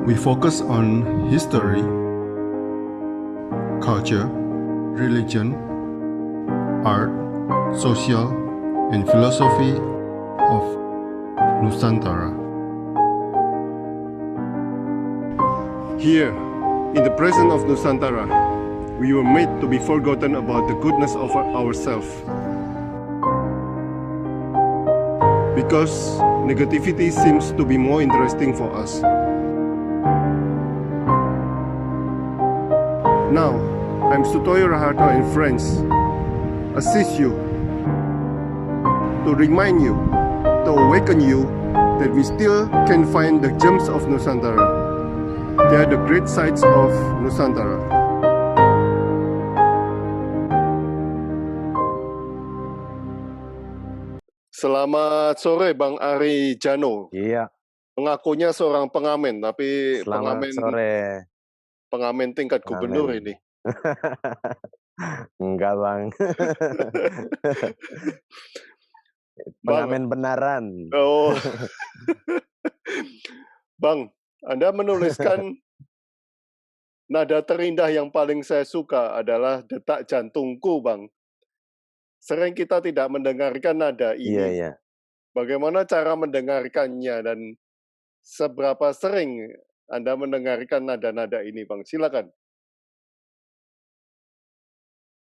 We focus on history, culture, religion, art, social, and philosophy of Nusantara. Here, in the presence of Nusantara, we were made to be forgotten about the goodness of ourselves. Because negativity seems to be more interesting for us. Now, I'm Sutoyo Raharto and friends, assist you, to remind you, to awaken you that we still can find the gems of Nusantara. They are the great sights of Nusantara. Selamat sore Bang Ari Jano. Iya, Mengakunya seorang pengamen, tapi selamat sore. pengamen tingkat gubernur ini. Enggak, Bang. Pengamen benaran. Oh. Bang, Anda menuliskan nada terindah yang paling saya suka adalah detak jantungku, Bang. Sering kita tidak mendengarkan nada ini. Iya. Bagaimana cara mendengarkannya dan seberapa sering Anda mendengarkan nada-nada ini, Bang? Silakan.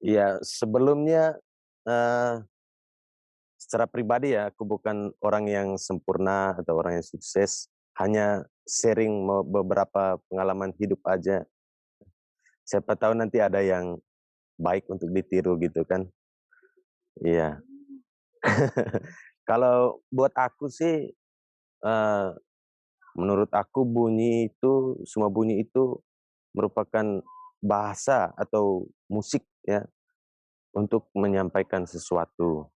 Iya, sebelumnya secara pribadi ya, aku bukan orang yang sempurna atau orang yang sukses, hanya sharing beberapa pengalaman hidup aja. Siapa tahu nanti ada yang baik untuk ditiru gitu kan. Iya. Kalau buat aku sih, menurut aku semua bunyi itu merupakan bahasa atau musik ya, untuk menyampaikan sesuatu.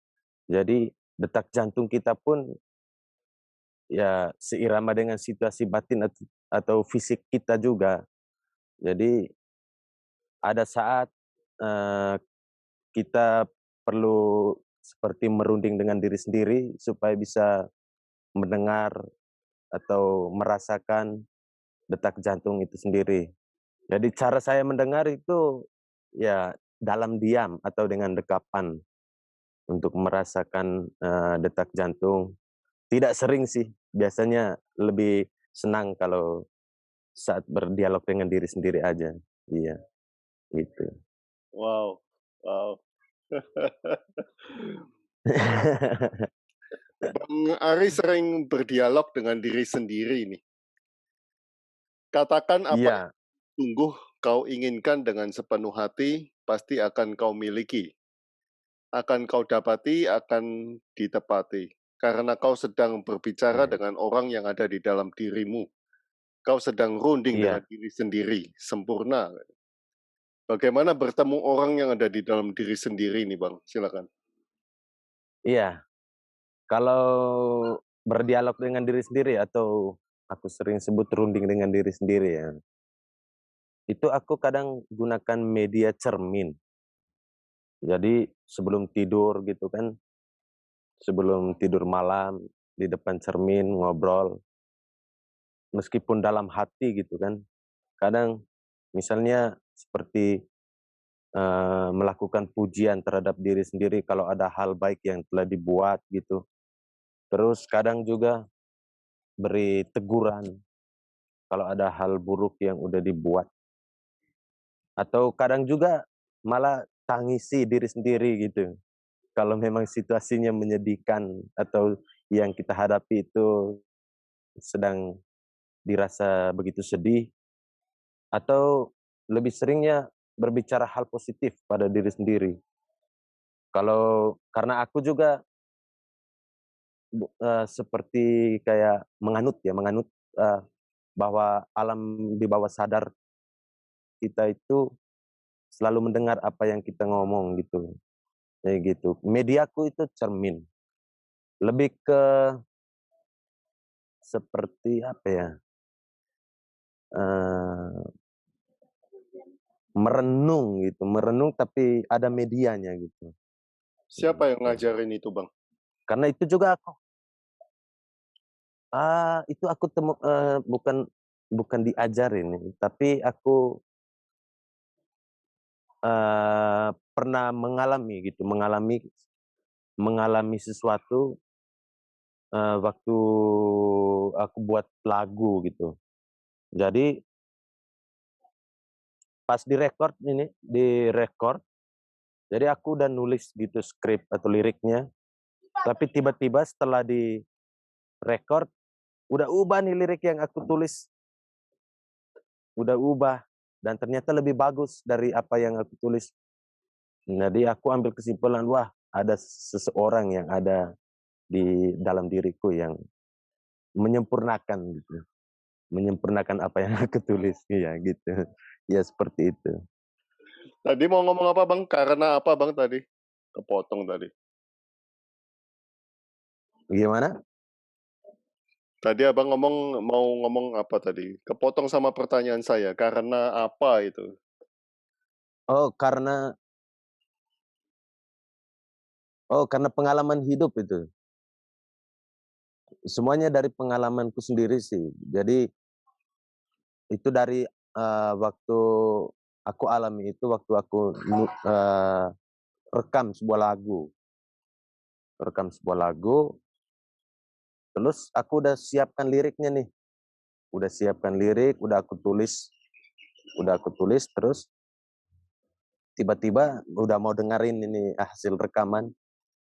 Jadi detak jantung kita pun ya seirama dengan situasi batin atau fisik kita juga. Jadi ada saat kita perlu seperti merunding dengan diri sendiri supaya bisa mendengar atau merasakan detak jantung itu sendiri. Jadi cara saya mendengar itu ya dalam diam atau dengan dekapan untuk merasakan detak jantung. Tidak sering sih, biasanya lebih senang kalau saat berdialog dengan diri sendiri aja. Iya, gitu. Wow. Bang Ari sering berdialog dengan diri sendiri nih. Katakan apa yang sungguh kau inginkan dengan sepenuh hati, pasti akan kau miliki. Akan kau dapati, akan ditepati. Karena kau sedang berbicara dengan orang yang ada di dalam dirimu. Kau sedang runding dengan diri sendiri, sempurna. Bagaimana bertemu orang yang ada di dalam diri sendiri ini, Bang? Silakan. Iya, kalau berdialog dengan diri sendiri atau aku sering sebut runding dengan diri sendiri ya, itu aku kadang gunakan media cermin. Jadi sebelum tidur gitu kan, sebelum tidur malam di depan cermin ngobrol, meskipun dalam hati gitu kan, kadang misalnya seperti melakukan pujian terhadap diri sendiri kalau ada hal baik yang telah dibuat gitu. Terus kadang juga beri teguran kalau ada hal buruk yang udah dibuat. Atau kadang juga malah tangisi diri sendiri gitu. Kalau memang situasinya menyedihkan atau yang kita hadapi itu sedang dirasa begitu sedih, atau lebih seringnya berbicara hal positif pada diri sendiri. Karena aku juga seperti kayak menganut bahwa alam di bawah sadar kita itu selalu mendengar apa yang kita ngomong gitu, kayak gitu. Mediaku itu cermin, lebih ke seperti apa ya, merenung tapi ada medianya gitu. Siapa yang ngajarin itu, Bang? Karena itu juga aku bukan bukan diajarin, tapi aku pernah mengalami gitu, mengalami sesuatu, waktu aku buat lagu gitu. Jadi pas direkord, jadi aku udah nulis gitu skrip atau liriknya, tapi tiba-tiba setelah direkord, udah ubah nih lirik yang aku tulis, udah ubah, dan ternyata lebih bagus dari apa yang aku tulis. Jadi aku ambil kesimpulan, wah ada seseorang yang ada di dalam diriku yang menyempurnakan gitu, menyempurnakan apa yang aku tulis, iya gitu. Ya seperti itu. Tadi mau ngomong apa Bang? Karena apa Bang tadi? Kepotong tadi. Gimana? Tadi Abang mau ngomong apa tadi? Kepotong sama pertanyaan saya, karena apa itu? Oh, karena pengalaman hidup itu. Semuanya dari pengalamanku sendiri sih. Jadi itu dari, waktu aku alami itu waktu aku rekam sebuah lagu, terus aku udah siapkan liriknya nih, udah siapkan lirik, udah aku tulis, terus tiba-tiba udah mau dengerin ini hasil rekaman,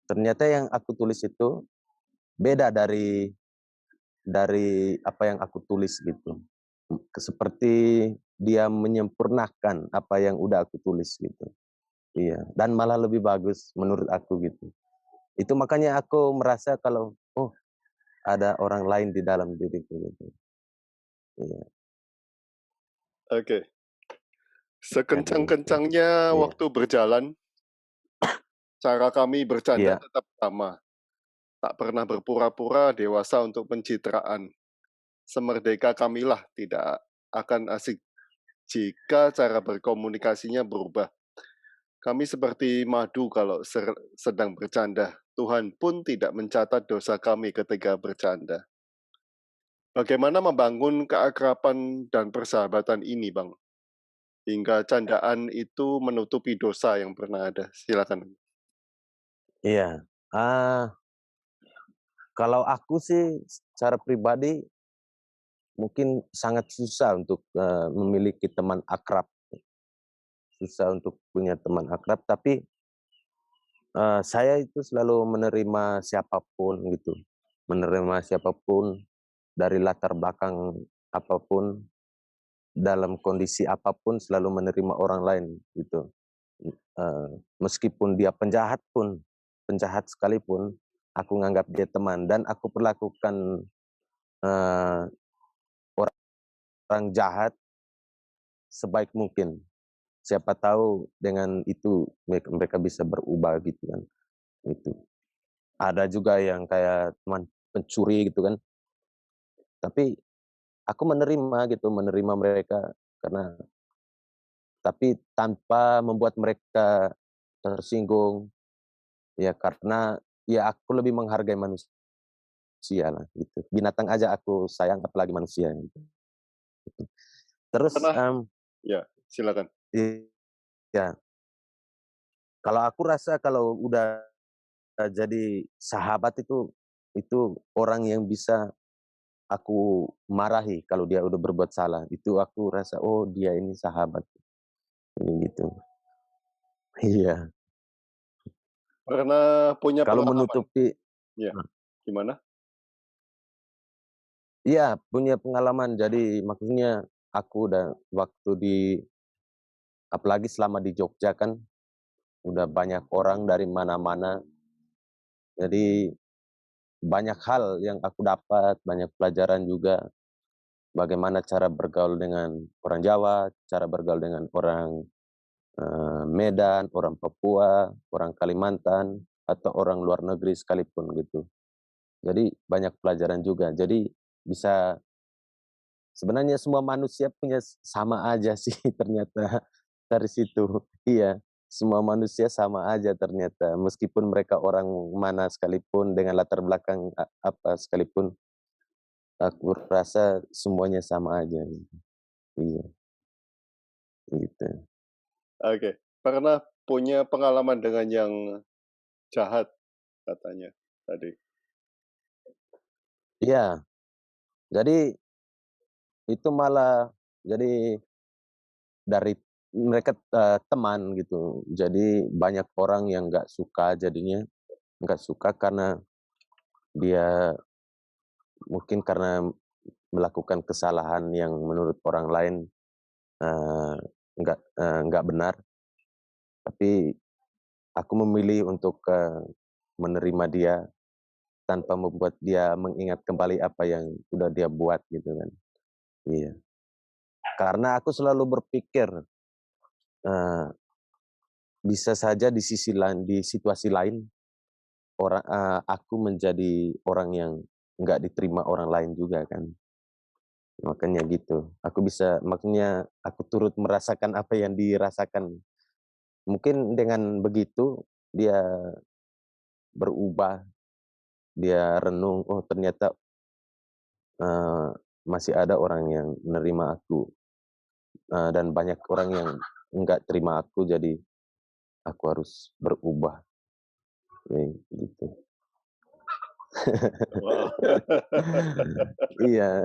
ternyata yang aku tulis itu beda dari apa yang aku tulis gitu. Seperti dia menyempurnakan apa yang udah aku tulis gitu. Iya, dan malah lebih bagus menurut aku gitu. Itu makanya aku merasa kalau, oh ada orang lain di dalam diriku gitu. Iya, Oke. jadi Sekencang-kencangnya iya, waktu berjalan, cara kami bercanda iya, tetap sama. Tak pernah berpura-pura dewasa untuk pencitraan. Semerdeka kamilah tidak akan asik jika cara berkomunikasinya berubah. Kami seperti madu kalau sedang bercanda. Tuhan pun tidak mencatat dosa kami ketika bercanda. Bagaimana membangun keakraban dan persahabatan ini, Bang? Hingga candaan itu menutupi dosa yang pernah ada. Silakan. iya. Kalau aku sih secara pribadi mungkin sangat susah untuk, memiliki teman akrab, susah untuk punya teman akrab, tapi, saya itu selalu menerima siapapun gitu, menerima siapapun dari latar belakang apapun, dalam kondisi apapun selalu menerima orang lain gitu. Meskipun dia penjahat sekalipun, aku nganggap dia teman dan aku perlakukan, eee, orang jahat sebaik mungkin. Siapa tahu dengan itu mereka bisa berubah gitu kan, gitu. Ada juga yang kayak teman pencuri gitu kan, tapi aku menerima mereka karena tapi tanpa membuat mereka tersinggung, ya karena ya aku lebih menghargai manusia lah gitu. Binatang aja aku sayang apalagi manusia gitu. Terus, Pernah? Ya, silakan. iya, kalau aku rasa kalau udah jadi sahabat itu orang yang bisa aku marahi kalau dia udah berbuat salah. Itu aku rasa, oh dia ini sahabat, ini gitu. Iya, Pernah punya kalau pengalaman? menutupi Ya, gimana? iya, punya pengalaman. Jadi maksudnya aku udah waktu apalagi selama di Jogja kan, udah banyak orang dari mana-mana. Jadi banyak hal yang aku dapat, banyak pelajaran juga. Bagaimana cara bergaul dengan orang Jawa, cara bergaul dengan orang Medan, orang Papua, orang Kalimantan, atau orang luar negeri sekalipun gitu. Jadi banyak pelajaran juga. Jadi bisa sebenarnya semua manusia punya sama aja sih ternyata dari situ. Iya, semua manusia sama aja ternyata. Meskipun mereka orang mana sekalipun dengan latar belakang apa sekalipun, Aku rasa semuanya sama aja gitu. Iya, gitu. Oke. Pernah punya pengalaman dengan yang jahat katanya tadi? Iya, jadi itu malah jadi dari mereka, teman gitu. Jadi banyak orang yang nggak suka jadinya, nggak suka karena dia mungkin karena melakukan kesalahan yang menurut orang lain, eee, nggak benar, tapi aku memilih untuk, menerima dia tanpa membuat dia mengingat kembali apa yang sudah dia buat gitu kan. Iya, karena aku selalu berpikir, eee, bisa saja di sisi lain di situasi lain aku menjadi orang yang nggak diterima orang lain juga kan. Makanya gitu, makanya aku turut merasakan apa yang dirasakan. Mungkin dengan begitu dia berubah, dia renung, "Oh ternyata, eee, masih ada orang yang menerima aku, dan banyak orang yang enggak terima aku, jadi aku harus berubah." Gitu. Wow. Iya,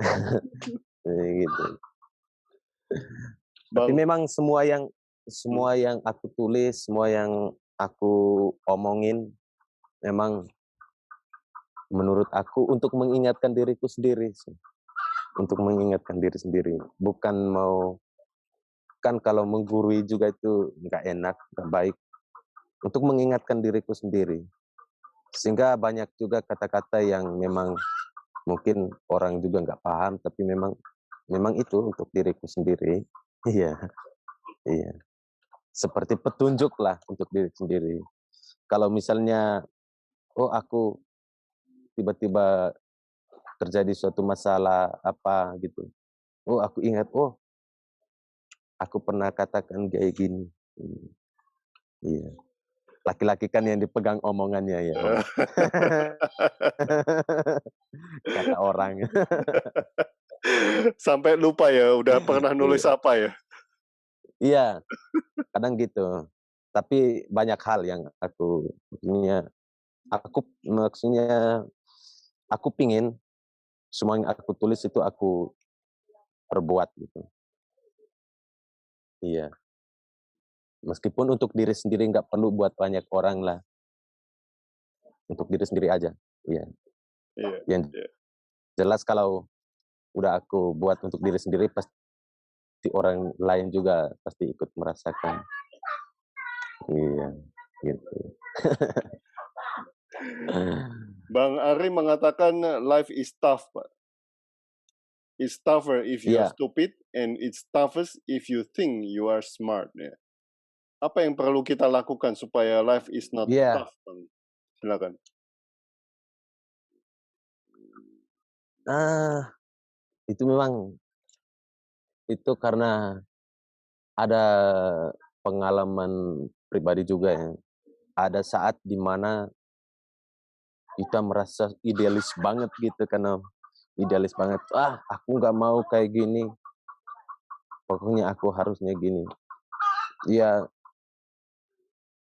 gitu. Tapi Bang, memang semua yang aku tulis, semua yang aku omongin, memang menurut aku untuk mengingatkan diriku sendiri sih, untuk mengingatkan diri sendiri. Bukan mau kan kalau menggurui juga itu nggak enak, nggak baik. Untuk mengingatkan diriku sendiri. Sehingga banyak juga kata-kata yang memang mungkin orang juga nggak paham, tapi memang memang itu untuk diriku sendiri. Iya, iya. Seperti petunjuk lah untuk diri sendiri. Kalau misalnya, oh aku tiba-tiba terjadi suatu masalah apa gitu, oh aku ingat, oh aku pernah katakan kayak gini. Iya. Laki-laki kan yang dipegang omongannya ya. Kata orang. sampai lupa ya udah pernah nulis Iya. apa ya? Iya, kadang gitu. Tapi banyak hal yang maksudnya aku pingin semua yang aku tulis itu aku perbuat gitu. Iya. Meskipun untuk diri sendiri nggak perlu buat banyak orang lah, untuk diri sendiri aja. Iya. Iya, Yang iya. jelas kalau udah aku buat untuk diri sendiri, pasti orang lain juga pasti ikut merasakan. Iya, gitu. Bang Ari mengatakan life is tough, Pak. It's tougher if you're Iya, stupid and it's toughest if you think you are smart ya. Apa yang perlu kita lakukan supaya life is not iya. tough, Bang? Silakan. Ah, itu memang itu karena ada pengalaman pribadi juga ya. Ada saat di mana kita merasa idealis banget gitu karena idealis banget, "Ah, aku nggak mau kayak gini, pokoknya aku harusnya gini." Iya,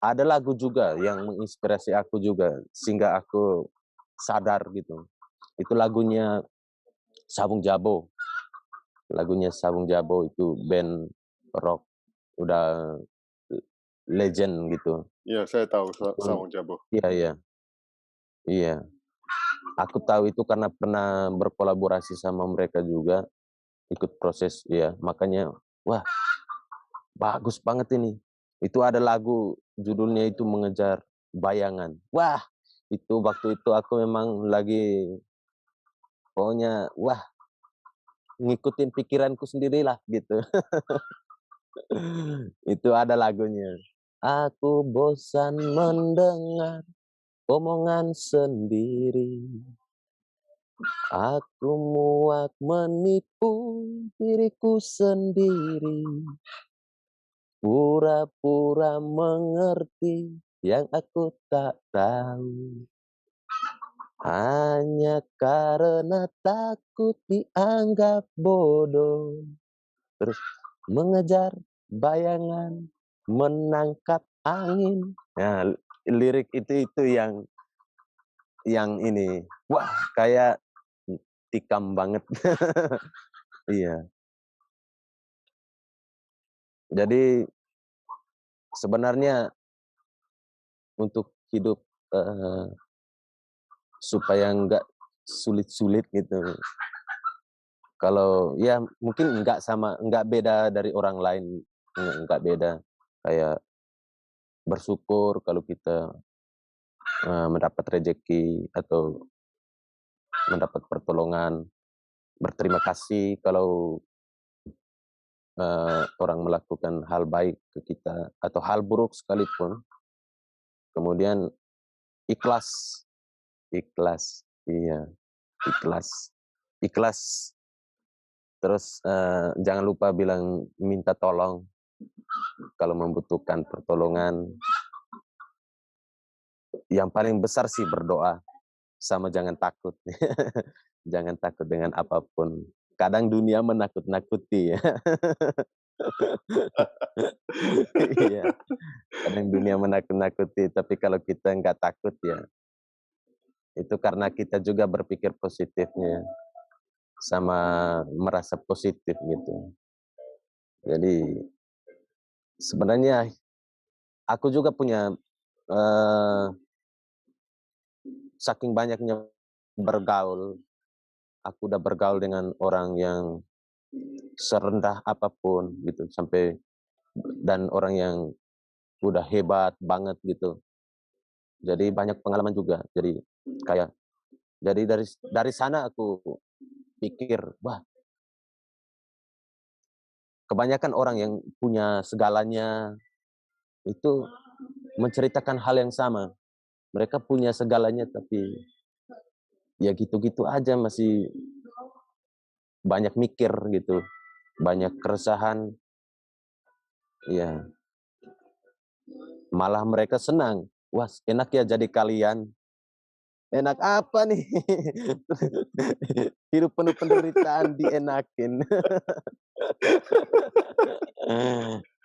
ada lagu juga yang menginspirasi aku juga, sehingga aku sadar gitu. Itu Sabung Jabo. Lagunya Sabung Jabo itu band rock, udah legend gitu. Ya, saya tahu Itu Saung Jabo. iya, iya, iya. Aku tahu itu karena pernah berkolaborasi sama mereka juga, ikut proses ya, makanya, wah bagus banget ini. Itu ada lagu judulnya itu Mengejar Bayangan. Wah, itu waktu itu aku memang lagi pokoknya wah ngikutin pikiranku sendirilah gitu. Itu ada lagunya. Aku bosan mendengar omongan sendiri. Aku muak menipu diriku sendiri. Pura-pura mengerti yang aku tak tahu. Hanya karena takut dianggap bodoh, terus mengejar bayangan, menangkap angin. Nah, lirik itu yang ini, wah kayak tikam banget. Iya, jadi sebenarnya untuk hidup, eee, supaya nggak sulit-sulit gitu, kalau ya mungkin nggak beda dari orang lain, nggak beda. Kayak bersyukur kalau kita, mendapat rezeki atau mendapat pertolongan, berterima kasih kalau, orang melakukan hal baik ke kita atau hal buruk sekalipun, kemudian ikhlas, ikhlas, iya, ikhlas. Ikhlas, terus, jangan lupa bilang minta tolong kalau membutuhkan pertolongan. Yang paling besar sih berdoa, sama jangan takut. Jangan takut dengan apapun. Kadang dunia menakut-nakuti ya. Iya, kadang dunia menakut-nakuti, tapi kalau kita nggak takut ya, itu karena kita juga berpikir positifnya, sama merasa positif gitu. Jadi sebenarnya aku juga punya, eee, saking banyaknya bergaul, aku udah bergaul dengan orang yang serendah apapun gitu, sampai dan orang yang udah hebat banget gitu. Jadi banyak pengalaman juga. Jadi kayak dari sana aku pikir, wah kebanyakan orang yang punya segalanya itu menceritakan hal yang sama. Mereka punya segalanya tapi ya gitu-gitu aja, masih banyak mikir gitu, banyak keresahan, ya malah mereka senang. Wah, enak ya jadi kalian. Enak apa nih? Hidup penuh penderitaan dienakin.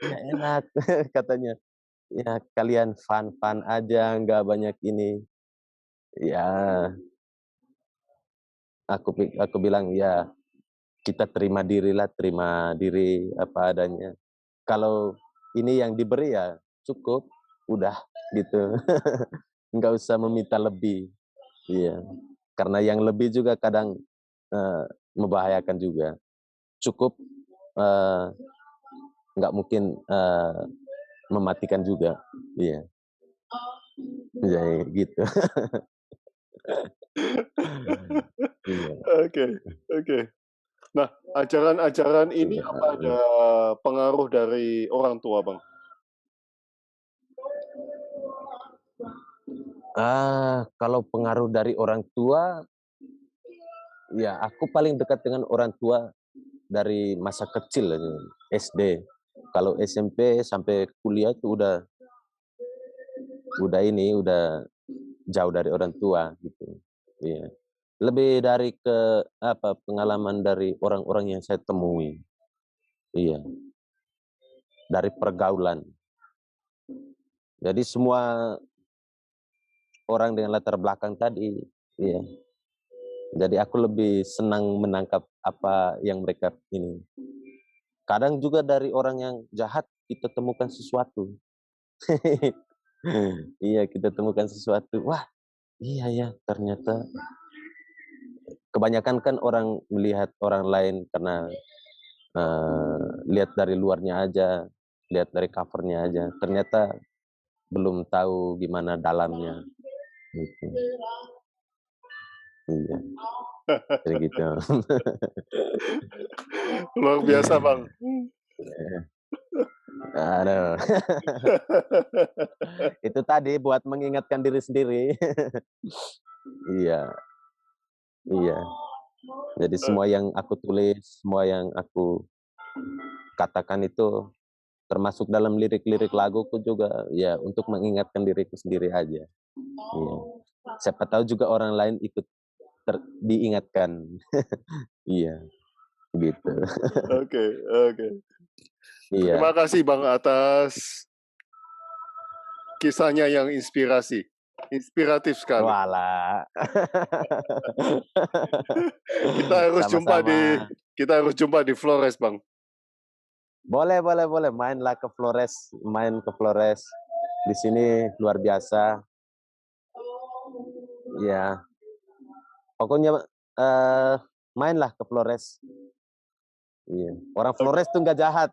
Ya enak katanya. Ya kalian fun-fun aja, nggak banyak ini. Ya, aku bilang, "Ya, kita terima dirilah, terima diri apa adanya. Kalau ini yang diberi ya cukup, udah," gitu. Nggak usah meminta lebih. Iya, karena yang lebih juga kadang, eee, membahayakan juga. Cukup, eee, nggak mungkin, mematikan juga. Iya, iya gitu. Iya, Oke, oke. Nah, ajaran-ajaran ini iya, apa ada pengaruh dari orang tua, Bang? Kalau pengaruh dari orang tua, ya aku paling dekat dengan orang tua dari masa kecil aja, SD. Kalau SMP sampai kuliah tuh udah jauh dari orang tua gitu. Iya. Lebih dari pengalaman dari orang-orang yang saya temui. Iya, dari pergaulan. Jadi semua orang dengan latar belakang tadi, iya. Jadi aku lebih senang menangkap apa yang mereka ini. Kadang juga dari orang yang jahat kita temukan sesuatu. Iya, kita temukan sesuatu. Wah, iya ya, ternyata kebanyakan kan orang melihat orang lain karena, lihat dari luarnya aja, lihat dari cover-nya aja, ternyata belum tahu gimana dalamnya, gitu. Iya, jadi gitu. Luar biasa, Bang. Aduh, itu tadi buat mengingatkan diri sendiri. Iya, iya. Jadi semua yang aku tulis, semua yang aku katakan itu termasuk dalam lirik-lirik laguku juga ya untuk mengingatkan diriku sendiri aja. Iya. Siapa tahu juga orang lain ikut diingatkan. Iya, gitu. Oke, oke. Terima Iya. kasih Bang atas kisahnya yang inspiratif sekali. Walah. Kita harus Sama-sama. kita harus jumpa di Flores, Bang. Boleh. Mainlah ke Flores, main ke Flores. Di sini luar biasa. Iya. Pokoknya mainlah ke Flores. Iya. Orang Flores tuh nggak jahat.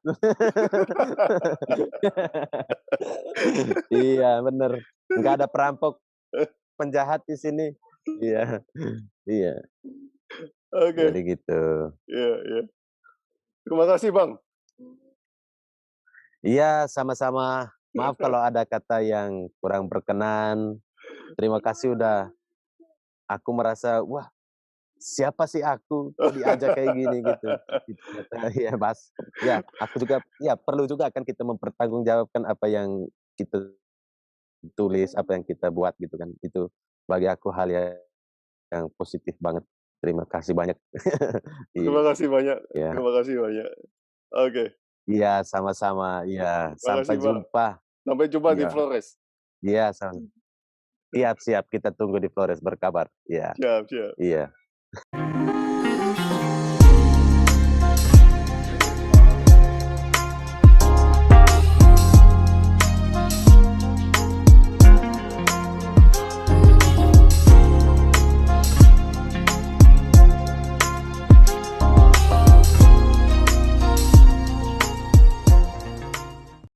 Iya, bener. Nggak ada perampok, penjahat di sini. Iya. Iya. Oke, Jadi gitu. iya. Terima kasih, Bang. Iya, sama-sama. Maaf kalau ada kata yang kurang berkenan. Terima kasih udah aku merasa, wah, siapa sih aku kok diajak kayak gini gitu. Iya, Mas. Ya, aku juga ya perlu juga kan kita mempertanggungjawabkan apa yang kita tulis, apa yang kita buat gitu kan. Itu bagi aku hal yang positif banget. Terima kasih banyak. Terima Iya, kasih banyak. iya. Terima kasih banyak. Oke, Iya, sama-sama. Iya, terima kasih, sampai Bang. jumpa. Sampai jumpa di Iya. Flores. Iya, siap. Kita tunggu di Flores berkabar. Iya. Siap. Iya.